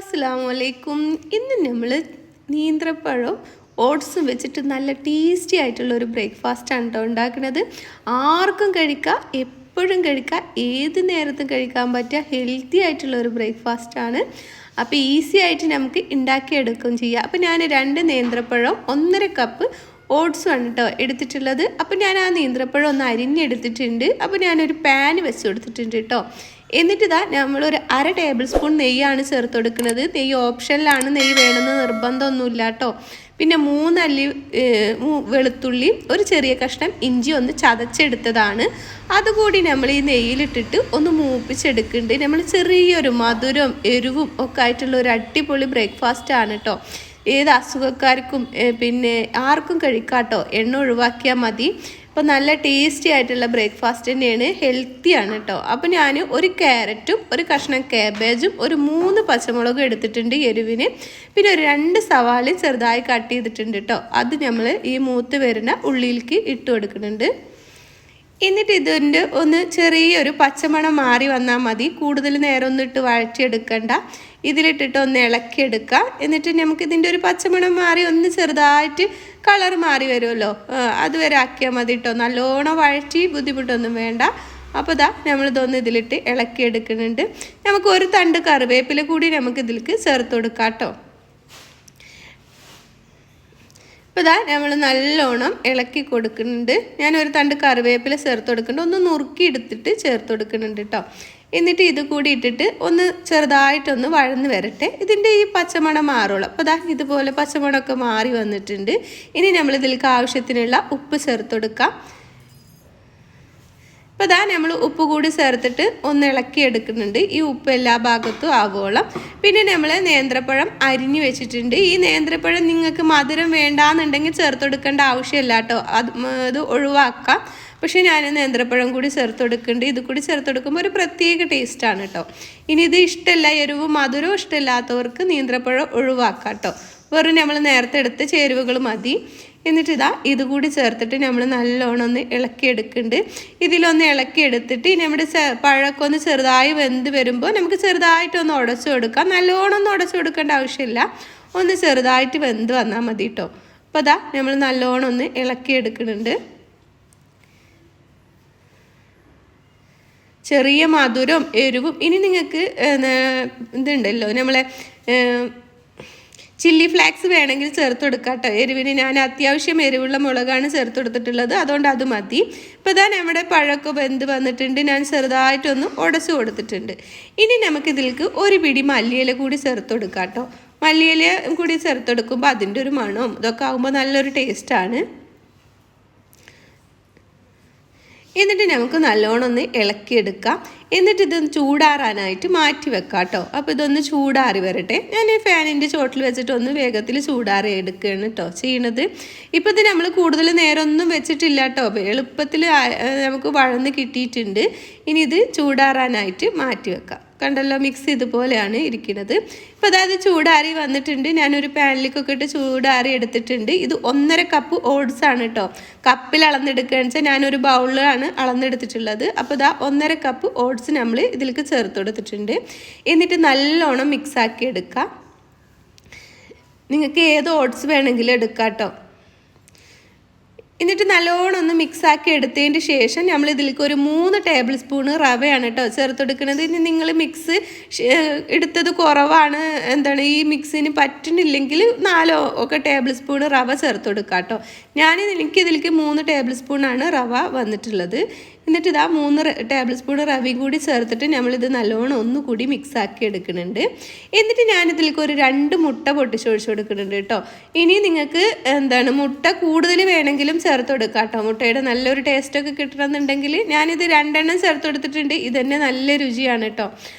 അസ്സലാമലൈക്കും. ഇന്ന് നമ്മൾ നീന്ത്രപ്പഴവും ഓട്സും വെച്ചിട്ട് നല്ല ടേസ്റ്റി ആയിട്ടുള്ളൊരു ബ്രേക്ക്ഫാസ്റ്റാണ് കേട്ടോ ഉണ്ടാക്കുന്നത്. ആർക്കും കഴിക്കാം, എപ്പോഴും കഴിക്കാം, ഏത് നേരത്തും കഴിക്കാൻ പറ്റിയ ഹെൽത്തി ആയിട്ടുള്ളൊരു ബ്രേക്ക്ഫാസ്റ്റാണ്. അപ്പോൾ ഈസി ആയിട്ട് നമുക്ക് ഉണ്ടാക്കിയെടുക്കുകയും ചെയ്യാം. അപ്പോൾ ഞാൻ 2 നേന്ത്രപ്പഴം 1.5 കപ്പ് ഓട്സുമാണ് കേട്ടോ എടുത്തിട്ടുള്ളത്. അപ്പോൾ ഞാൻ ആ നേന്ത്രപ്പഴം ഒന്ന് അരിഞ്ഞെടുത്തിട്ടുണ്ട്. അപ്പോൾ ഞാനൊരു പാൻ വെച്ച് കൊടുത്തിട്ടുണ്ട് കേട്ടോ. എന്നിട്ട് ഇതാ നമ്മളൊരു 1/2 ടേബിൾ സ്പൂൺ നെയ്യാണ് ചേർത്ത് കൊടുക്കുന്നത്. നെയ്യ് ഓപ്ഷനിലാണ്, നെയ്യ് വേണമെന്ന് നിർബന്ധമൊന്നുമില്ല കേട്ടോ. പിന്നെ 3 അല്ലി വെളുത്തുള്ളി, ഒരു ചെറിയ കഷ്ണം ഇഞ്ചി ഒന്ന് ചതച്ചെടുത്തതാണ്. അതുകൂടി നമ്മൾ ഈ നെയ്യിലിട്ടിട്ട് ഒന്ന് മൂപ്പിച്ചെടുക്കുന്നുണ്ട്. നമ്മൾ ചെറിയൊരു മധുരവും എരിവും ഒക്കെ ആയിട്ടുള്ള ഒരു അടിപൊളി ബ്രേക്ക്ഫാസ്റ്റാണ് കേട്ടോ. ഏത് അസുഖക്കാർക്കും പിന്നെ ആർക്കും കഴിക്കാട്ടോ, എണ്ണ ഒഴിവാക്കിയാൽ മതി. അപ്പോൾ നല്ല ടേസ്റ്റി ആയിട്ടുള്ള ബ്രേക്ക്ഫാസ്റ്റ് തന്നെയാണ്, ഹെൽത്തിയാണ് കേട്ടോ. അപ്പോൾ ഞാൻ ഒരു ക്യാരറ്റും ഒരു കഷ്ണം കാബേജും ഒരു 3 പച്ചമുളകും എടുത്തിട്ടുണ്ട് എരിവിന്. പിന്നെ ഒരു 2 സവാളയും ചെറുതായി കട്ട് ചെയ്തിട്ടുണ്ട് കേട്ടോ. അത് നമ്മൾ ഈ മൂത്ത് വരുന്ന ഉള്ളിലേക്ക് ഇട്ട് കൊടുക്കുന്നുണ്ട്. എന്നിട്ട് ഇതിൻ്റെ ഒന്ന് ചെറിയൊരു പച്ചമണം മാറി വന്നാൽ മതി. കൂടുതൽ നേരം ഒന്നും ഇട്ട് വഴറ്റിയെടുക്കണ്ട. ഇതിലിട്ടിട്ട് ഒന്ന് ഇളക്കിയെടുക്കുക. എന്നിട്ട് നമുക്ക് ഇതിൻ്റെ ഒരു പച്ചമണം മാറി ഒന്ന് ചെറുതായിട്ട് കളർ മാറി വരുമല്ലോ, അതുവരെ ആക്കിയാൽ മതി കേട്ടോ. നല്ലോണം വഴറ്റി ബുദ്ധിമുട്ടൊന്നും വേണ്ട. അപ്പോൾ ഇതാ നമ്മളിതൊന്ന് ഇതിലിട്ട് ഇളക്കിയെടുക്കുന്നുണ്ട്. നമുക്ക് ഒരു തണ്ട് കറിവേപ്പില കൂടി നമുക്ക് ഇതിലേക്ക് ചേർത്ത് കൊടുക്കാം കേട്ടോ. അപ്പോൾ ഇതാ നമ്മൾ നല്ലോണം ഇളക്കി കൊടുക്കുന്നുണ്ട്. ഞാനൊരു തണ്ട് കറിവേപ്പില ചേർത്ത് കൊടുക്കുന്നുണ്ട്. ഒന്ന് നുറുക്കി എടുത്തിട്ട് ചേർത്ത് കൊടുക്കുന്നുണ്ട് കേട്ടോ. എന്നിട്ട് ഇത് കൂടി ഇട്ടിട്ട് ഒന്ന് ചെറുതായിട്ടൊന്ന് വഴന്ന് വരട്ടെ. ഇതിൻ്റെ ഈ പച്ചമണം മാറുള്ളൂ. അപ്പോൾ ഇതാ ഇതുപോലെ പച്ചമണമൊക്കെ മാറി വന്നിട്ടുണ്ട്. ഇനി നമ്മളിതിലേക്ക് ആവശ്യത്തിനുള്ള ഉപ്പ് ചേർത്ത് കൊടുക്കാം. അപ്പോൾ ഇതാ നമ്മൾ ഉപ്പ് കൂടി ചേർത്തിട്ട് ഒന്ന് ഇളക്കി എടുക്കുന്നുണ്ട്, ഈ ഉപ്പ് എല്ലാ ഭാഗത്തും ആവോളം. പിന്നെ നമ്മൾ നേന്ത്രപ്പഴം അരിഞ്ഞു വെച്ചിട്ടുണ്ട്. ഈ നേന്ത്രപ്പഴം നിങ്ങൾക്ക് മധുരം വേണ്ടാന്നുണ്ടെങ്കിൽ ചേർത്ത് കൊടുക്കേണ്ട ആവശ്യമില്ല കേട്ടോ, അത് ഒഴിവാക്കാം. പക്ഷേ ഞാൻ നേന്ത്രപ്പഴം കൂടി ചേർത്ത് കൊടുക്കുന്നുണ്ട്. ഇത് കൂടി ചേർത്ത് കൊടുക്കുമ്പോൾ ഒരു പ്രത്യേക ടേസ്റ്റാണ് കേട്ടോ. ഇനി ഇത് ഇഷ്ടമല്ല, എരിവും മധുരവും ഇഷ്ടമില്ലാത്തവർക്ക് നേന്ത്രപ്പഴം ഒഴിവാക്കാം കേട്ടോ. വെറും നമ്മൾ നേരത്തെ എടുത്ത ചേരുവകൾ മതി. എന്നിട്ട് ഇത് കൂടി ചേർത്തിട്ട് നമ്മൾ നല്ലോണം ഒന്ന് ഇളക്കിയെടുക്കുന്നുണ്ട്. ഇതിലൊന്ന് ഇളക്കിയെടുത്തിട്ട് നമ്മുടെ പഴമൊക്കെ ഒന്ന് ചെറുതായി വെന്ത് വരുമ്പോൾ നമുക്ക് ചെറുതായിട്ടൊന്ന് ഉടച്ചു കൊടുക്കാം. നല്ലോണം ഒന്നും ഉടച്ചു കൊടുക്കേണ്ട ആവശ്യമില്ല, ഒന്ന് ചെറുതായിട്ട് വെന്ത് വന്നാൽ മതി കേട്ടോ. അപ്പോൾ നമ്മൾ നല്ലോണം ഒന്ന് ഇളക്കിയെടുക്കുന്നുണ്ട്. ചെറിയ മധുരവും എരിവും. ഇനി നിങ്ങൾക്ക് ഇതുണ്ടല്ലോ, നമ്മളെ ചില്ലി ഫ്ലാക്സ് വേണമെങ്കിൽ ചേർത്ത് കൊടുക്കാം കേട്ടോ. എരിവിന് ഞാൻ അത്യാവശ്യം എരിവുള്ള മുളകാണ് ചേർത്ത് കൊടുത്തിട്ടുള്ളത്, അതുകൊണ്ട് അത് മതി. ഇപ്പോൾ ഇതാ നമ്മുടെ പഴമൊക്കെ വെന്ത് വന്നിട്ടുണ്ട്. ഞാൻ ചെറുതായിട്ടൊന്ന് ഉടച്ചു കൊടുത്തിട്ടുണ്ട്. ഇനി നമുക്കിതിലേക്ക് ഒരു പിടി മല്ലിയില കൂടി ചേർത്ത് കൊടുക്കാം കേട്ടോ. മല്ലിയില കൂടി ചേർത്ത് കൊടുക്കുമ്പോൾ അതിൻ്റെ ഒരു മണവും ഇതൊക്കെ ആകുമ്പോൾ നല്ലൊരു ടേസ്റ്റാണ്. എന്നിട്ട് നമുക്ക് നല്ലോണം ഒന്ന് ഇളക്കിയെടുക്കാം. എന്നിട്ട് ഇതൊന്ന് ചൂടാറാനായിട്ട് മാറ്റി വെക്കാം കേട്ടോ. അപ്പോൾ ഇതൊന്ന് ചൂടാറി വരട്ടെ. ഞാൻ ഈ ഫാനിൻ്റെ ചോട്ടിൽ വെച്ചിട്ട് ഒന്ന് വേഗത്തിൽ ചൂടാറി എടുക്കുകയാണ് കേട്ടോ ചെയ്യണത്. ഇപ്പോൾ ഇത് നമ്മൾ കൂടുതൽ നേരമൊന്നും വെച്ചിട്ടില്ല കേട്ടോ, എളുപ്പത്തിൽ നമുക്ക് വഴന്ന് കിട്ടിയിട്ടുണ്ട്. ഇനി ഇത് ചൂടാറാനായിട്ട് മാറ്റി വെക്കാം. കണ്ടല്ലോ, മിക്സ് ഇതുപോലെയാണ് ഇരിക്കുന്നത്. ഇപ്പോൾ അതായത് ചൂടാറി വന്നിട്ടുണ്ട്. ഞാനൊരു പാനിലേക്കൊക്കെ ഇട്ട് ചൂടാറി എടുത്തിട്ടുണ്ട്. ഇത് 1.5 കപ്പ് ഓട്സ് ആണ് കേട്ടോ. കപ്പിൽ അളന്നെടുക്കുകയാണെന്ന് വെച്ചാൽ ഞാനൊരു ബൗളിലാണ് അളന്നെടുത്തിട്ടുള്ളത്. അപ്പോൾ 1.5 കപ്പ് ഓട്സ് നമ്മൾ ഇതിലേക്ക് ചേർത്ത് കൊടുത്തിട്ടുണ്ട്. എന്നിട്ട് നല്ലോണം മിക്സാക്കി എടുക്കുക. നിങ്ങൾക്ക് ഏത് ഓട്സ് വേണമെങ്കിലും എടുക്കാം കേട്ടോ. എന്നിട്ട് നല്ലോണം ഒന്ന് മിക്സാക്കി എടുത്തതിന് ശേഷം നമ്മൾ ഇതിലേക്ക് ഒരു 3 ടേബിൾ സ്പൂണ് റവയാണ് കേട്ടോ ചേർത്ത് കൊടുക്കുന്നത്. ഇനി നിങ്ങൾ മിക്സ് എടുത്തത് കുറവാണ്, ഈ മിക്സിന് പറ്റുന്നില്ലെങ്കിൽ 4 ഒക്കെ ടേബിൾ സ്പൂണ് റവ ചേർത്ത് കൊടുക്കാം കേട്ടോ. എനിക്കിതിലേക്ക് 3 ടേബിൾ സ്പൂണാണ് റവ വന്നിട്ടുള്ളത്. എന്നിട്ട് 3 ടേബിൾ സ്പൂൺ റവയും കൂടി ചേർത്തിട്ട് നമ്മളിത് നല്ലോണം ഒന്നുകൂടി മിക്സാക്കി എടുക്കുന്നുണ്ട്. എന്നിട്ട് ഞാനിതിലേക്ക് ഒരു 2 മുട്ട പൊട്ടിച്ചൊഴിച്ച് കൊടുക്കുന്നുണ്ട് കേട്ടോ. ഇനി നിങ്ങൾക്ക് മുട്ട കൂടുതൽ വേണമെങ്കിലും ചേർത്ത് കൊടുക്കാം കേട്ടോ. മുട്ടയുടെ നല്ലൊരു ടേസ്റ്റൊക്കെ കിട്ടണമെന്നുണ്ടെങ്കിൽ ഞാനിത് 2 എണ്ണം ചേർത്ത് കൊടുത്തിട്ടുണ്ട്. ഇതന്നെ നല്ല രുചിയാണ് കേട്ടോ.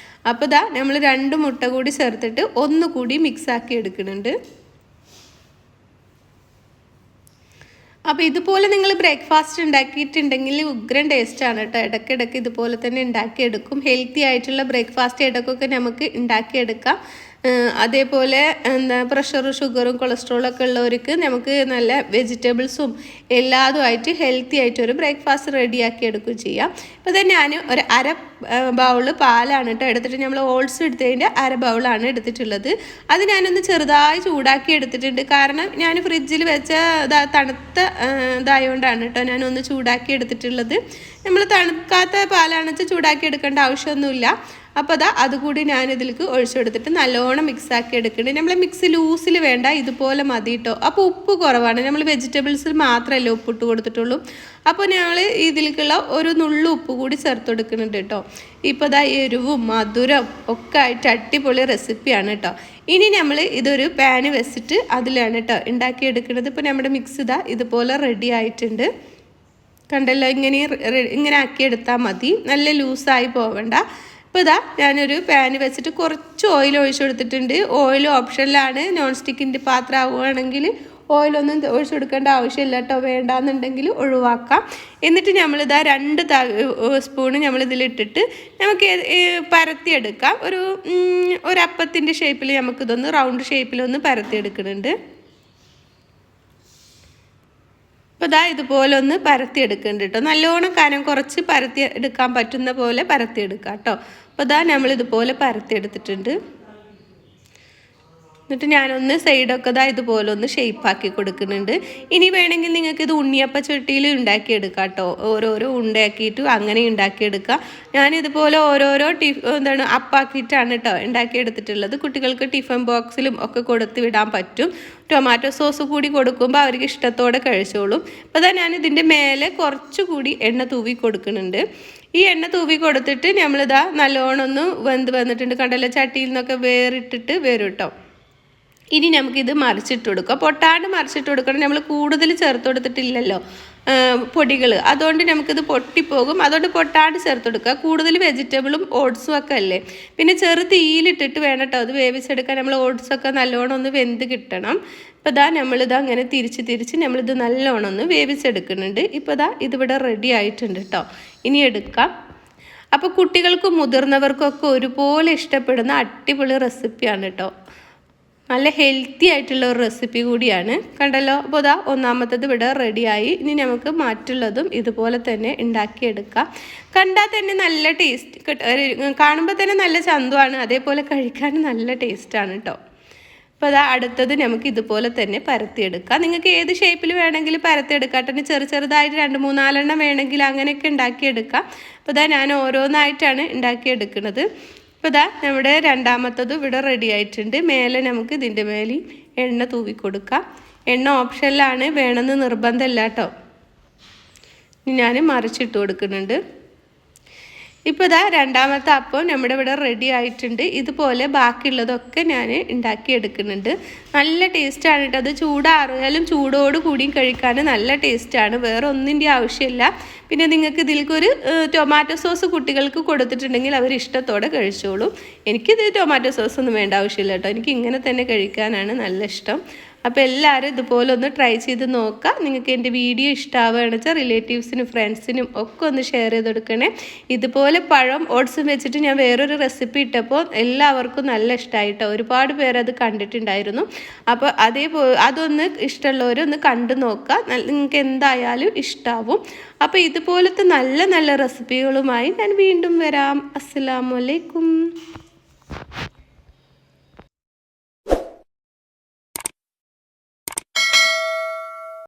അപ്പോൾ നമ്മൾ 2 മുട്ട കൂടി ചേർത്തിട്ട് ഒന്നുകൂടി മിക്സാക്കി എടുക്കുന്നുണ്ട്. അപ്പോൾ ഇതുപോലെ നിങ്ങൾ ബ്രേക്ക്ഫാസ്റ്റ് ഉണ്ടാക്കിയിട്ടുണ്ടെങ്കിൽ ഉഗ്രൻ ടേസ്റ്റാണ് കേട്ടോ. ഇടയ്ക്കിടയ്ക്ക് ഇതുപോലെ തന്നെ ഉണ്ടാക്കിയെടുക്കും. ഹെൽത്തി ആയിട്ടുള്ള ബ്രേക്ക്ഫാസ്റ്റ് ഇടയ്ക്കൊക്കെ നമുക്ക് ഉണ്ടാക്കിയെടുക്കാം. അതേപോലെ എന്താ പ്രഷറും ഷുഗറും കൊളസ്ട്രോളൊക്കെ ഉള്ളവർക്ക് നമുക്ക് നല്ല വെജിറ്റബിൾസും എല്ലാതുമായിട്ട് ഹെൽത്തി ആയിട്ടൊരു ബ്രേക്ക്ഫാസ്റ്റ് റെഡിയാക്കി എടുക്കുകയും ചെയ്യാം. ഇപ്പോൾ തന്നെ ഞാൻ ഒരു അര ബൗള് പാലാണ് കേട്ടോ എടുത്തിട്ട്, നമ്മൾ ഓട്സ് എടുത്തതിൻ്റെ അര ബൗളാണ് എടുത്തിട്ടുള്ളത്. അത് ഞാനൊന്ന് ചെറുതായി ചൂടാക്കി എടുത്തിട്ടുണ്ട്. കാരണം ഞാൻ ഫ്രിഡ്ജിൽ വെച്ച തണുത്ത ഇതായതുകൊണ്ടാണ് കേട്ടോ ഞാനൊന്ന് ചൂടാക്കി എടുത്തിട്ടുള്ളത്. നമ്മൾ തണുക്കാത്ത പാലാണെന്ന് വെച്ചാൽ ചൂടാക്കി എടുക്കേണ്ട ആവശ്യമൊന്നുമില്ല. അപ്പോൾ അതുകൂടി ഞാനിതിലേക്ക് ഒഴിച്ചെടുത്തിട്ട് നല്ലോണം മിക്സാക്കി എടുക്കുന്നുണ്ട്. നമ്മൾ മിക്സ് ലൂസിൽ വേണ്ട, ഇതുപോലെ മതി കേട്ടോ. അപ്പോൾ ഉപ്പ് കുറവാണ്, നമ്മൾ വെജിറ്റബിൾസിൽ മാത്രമല്ലേ ഉപ്പിട്ട് കൊടുത്തിട്ടുള്ളൂ. അപ്പോൾ ഞങ്ങൾ ഇതിലേക്കുള്ള ഒരു നുള്ളു ഉപ്പ് കൂടി ചേർത്ത് കൊടുക്കുന്നുണ്ട് കേട്ടോ. ഇപ്പോൾ എരിവും മധുരം ഒക്കെ ആയിട്ട് അടിപൊളി റെസിപ്പിയാണ് കേട്ടോ. ഇനി നമ്മൾ ഇതൊരു പാന് വെച്ചിട്ട് അതിലാണ് കേട്ടോ ഉണ്ടാക്കിയെടുക്കുന്നത്. ഇപ്പോൾ നമ്മുടെ മിക്സ് ഇതുപോലെ റെഡി ആയിട്ടുണ്ട്. കണ്ടല്ലോ, ഇങ്ങനെ ആക്കിയെടുത്താൽ മതി, നല്ല ലൂസായി പോവണ്ട. ഇപ്പോൾ ഞാനൊരു പാന് വെച്ചിട്ട് കുറച്ച് ഓയിൽ ഒഴിച്ചു കൊടുത്തിട്ടുണ്ട്. ഓയിൽ ഓപ്ഷനിലാണ്, നോൺ സ്റ്റിക്കിൻ്റെ പാത്രം ആവുകയാണെങ്കിൽ ഓയിലൊന്നും ഒഴിച്ചു കൊടുക്കേണ്ട ആവശ്യമില്ല കേട്ടോ, വേണ്ടാന്നുണ്ടെങ്കിൽ ഒഴിവാക്കാം. എന്നിട്ട് നമ്മളിതാ 2 സ്പൂണ് നമ്മളിതിലിട്ടിട്ട് നമുക്ക് പരത്തിയെടുക്കാം. ഒരു അപ്പത്തിൻ്റെ ഷേപ്പിൽ നമുക്കിതൊന്ന് റൗണ്ട് ഷേപ്പിലൊന്ന് പരത്തിയെടുക്കുന്നുണ്ട്. അപ്പോൾ ഇതുപോലെ ഒന്ന് പരത്തിയെടുക്കുന്നുണ്ട് കേട്ടോ. നല്ലോണം കനം കുറച്ച് പരത്തി എടുക്കാൻ പറ്റുന്ന പോലെ പരത്തിയെടുക്കാം കേട്ടോ. അപ്പോൾ നമ്മളിതുപോലെ പരത്തിയെടുത്തിട്ടുണ്ട്. എന്നിട്ട് ഞാനൊന്ന് സൈഡൊക്കെ ഇതുപോലെ ഒന്ന് ഷേപ്പാക്കി കൊടുക്കുന്നുണ്ട്. ഇനി വേണമെങ്കിൽ നിങ്ങൾക്ക് ഇത് ഉണ്ണിയപ്പ ചട്ടിയിൽ ഉണ്ടാക്കിയെടുക്കാം കേട്ടോ. ഓരോരോ ഉണ്ടാക്കിയിട്ട് അങ്ങനെ ഉണ്ടാക്കിയെടുക്കുക. ഞാനിതുപോലെ ഓരോരോ അപ്പാക്കിയിട്ടാണ് കേട്ടോ ഉണ്ടാക്കിയെടുത്തിട്ടുള്ളത്. കുട്ടികൾക്ക് ടിഫിൻ ബോക്സിലും ഒക്കെ കൊടുത്ത് വിടാൻ പറ്റും. ടൊമാറ്റോ സോസ് കൂടി കൊടുക്കുമ്പോൾ അവർക്ക് ഇഷ്ടത്തോടെ കഴിച്ചോളും. അപ്പോൾ ഞാനിതിൻ്റെ മേലെ കുറച്ചുകൂടി എണ്ണ തൂവി കൊടുക്കുന്നുണ്ട്. ഈ എണ്ണ തൂവി കൊടുത്തിട്ട് നമ്മളിതാ നല്ലോണം ഒന്ന് വെന്ത് വന്നിട്ടുണ്ട്. കണ്ടല്ലോ, ചട്ടിയിൽ നിന്നൊക്കെ വേറിട്ടിട്ട് വരും കേട്ടോ. ഇനി നമുക്കിത് മറിച്ചിട്ട് കൊടുക്കാം. പൊട്ടാണ്ട് മറിച്ചിട്ട് കൊടുക്കണം. നമ്മൾ കൂടുതൽ ചേർത്ത് കൊടുത്തിട്ടില്ലല്ലോ പൊടികൾ, അതുകൊണ്ട് നമുക്കിത് പൊട്ടിപ്പോകും. അതുകൊണ്ട് പൊട്ടാണ്ട് ചേർത്ത് കൊടുക്കുക. കൂടുതൽ വെജിറ്റബിളും ഓട്സും ഒക്കെ അല്ലേ, പിന്നെ ചെറു തീയിലിട്ടിട്ട് വേണം കേട്ടോ അത് വേവിച്ചെടുക്കാൻ. നമ്മൾ ഓട്സൊക്കെ നല്ലോണം ഒന്ന് വെന്ത് കിട്ടണം. ഇപ്പോൾ നമ്മളിത് അങ്ങനെ തിരിച്ച് നമ്മളിത് നല്ലോണം ഒന്ന് വേവിച്ചെടുക്കുന്നുണ്ട്. ഇപ്പോൾ ഇതിവിടെ റെഡി ആയിട്ടുണ്ട് കേട്ടോ. ഇനി എടുക്കാം. അപ്പോൾ കുട്ടികൾക്കും മുതിർന്നവർക്കൊക്കെ ഒരുപോലെ ഇഷ്ടപ്പെടുന്ന അടിപൊളി റെസിപ്പിയാണ് കേട്ടോ. നല്ല ഹെൽത്തി ആയിട്ടുള്ള ഒരു റെസിപ്പി കൂടിയാണ്. കണ്ടല്ലോ, അപ്പോൾ ഒന്നാമത്തത് ഇവിടെ റെഡിയായി. ഇനി നമുക്ക് മറ്റുള്ളതും ഇതുപോലെ തന്നെ ഉണ്ടാക്കിയെടുക്കാം. കണ്ടാൽ തന്നെ നല്ല ടേസ്റ്റ്, കാണുമ്പോൾ തന്നെ നല്ല ചന്തമാണ്, അതേപോലെ കഴിക്കാൻ നല്ല ടേസ്റ്റാണ് കേട്ടോ. അപ്പോൾ അടുത്തത് നമുക്ക് ഇതുപോലെ തന്നെ പരത്തിയെടുക്കാം. നിങ്ങൾക്ക് ഏത് ഷേപ്പിൽ വേണമെങ്കിലും പരത്തിയെടുക്കാം. തന്നെ ചെറുതായിട്ട് 2-3-4 വേണമെങ്കിൽ അങ്ങനെയൊക്കെ ഉണ്ടാക്കിയെടുക്കാം. അപ്പോൾ ഞാൻ ഓരോന്നായിട്ടാണ് ഉണ്ടാക്കിയെടുക്കുന്നത്. ഇപ്പോൾ നമ്മുടെ രണ്ടാമത്തതും ഇവിടെ റെഡി ആയിട്ടുണ്ട്. മേലെ നമുക്ക് ഇതിൻ്റെ മേലെ എണ്ണ തൂവി കൊടുക്കാം. എണ്ണ ഓപ്ഷനിലാണ്, വേണമെന്ന് നിർബന്ധമില്ല കേട്ടോ. ഞാൻ മറിച്ചിട്ട് കൊടുക്കുന്നുണ്ട്. ഇപ്പോൾ രണ്ടാമത്തെ അപ്പം നമ്മുടെ ഇവിടെ റെഡി ആയിട്ടുണ്ട്. ഇതുപോലെ ബാക്കിയുള്ളതൊക്കെ ഞാൻ ഉണ്ടാക്കിയെടുക്കുന്നുണ്ട്. നല്ല ടേസ്റ്റാണ് കേട്ടോ. അത് ചൂടാറിയാലും ചൂടോട് കൂടിയും കഴിക്കാൻ നല്ല ടേസ്റ്റാണ്. വേറെ ഒന്നിൻ്റെ ആവശ്യമില്ല. പിന്നെ നിങ്ങൾക്ക് ഇതിലേക്കൊരു ടൊമാറ്റോ സോസ് കുട്ടികൾക്ക് കൊടുത്തിട്ടുണ്ടെങ്കിൽ അവർ ഇഷ്ടത്തോടെ കഴിച്ചോളും. എനിക്കിത് ടൊമാറ്റോ സോസ് ഒന്നും വേണ്ട ആവശ്യമില്ല കേട്ടോ. എനിക്ക് ഇങ്ങനെ തന്നെ കഴിക്കാനാണ് നല്ല ഇഷ്ടം. അപ്പോൾ എല്ലാവരും ഇതുപോലെ ഒന്ന് ട്രൈ ചെയ്ത് നോക്കുക. നിങ്ങൾക്ക് എൻ്റെ വീഡിയോ ഇഷ്ടമാവുകയാണെന്ന് വെച്ചാൽ റിലേറ്റീവ്സിനും ഫ്രണ്ട്സിനും ഒക്കെ ഒന്ന് ഷെയർ ചെയ്ത് കൊടുക്കണേ. ഇതുപോലെ പഴം ഓട്സും വെച്ചിട്ട് ഞാൻ വേറൊരു റെസിപ്പി ഇട്ടപ്പോൾ എല്ലാവർക്കും നല്ല ഇഷ്ടമായിട്ടോ. ഒരുപാട് പേരത് കണ്ടിട്ടുണ്ടായിരുന്നു. അപ്പോൾ അതൊന്ന് ഇഷ്ടമുള്ളവരൊന്ന് കണ്ടു നോക്കുക. നിങ്ങൾക്ക് എന്തായാലും ഇഷ്ടമാവും. അപ്പോൾ ഇതുപോലത്തെ നല്ല നല്ല റെസിപ്പികളുമായി ഞാൻ വീണ്ടും വരാം. അസ്സലാമു അലൈക്കും.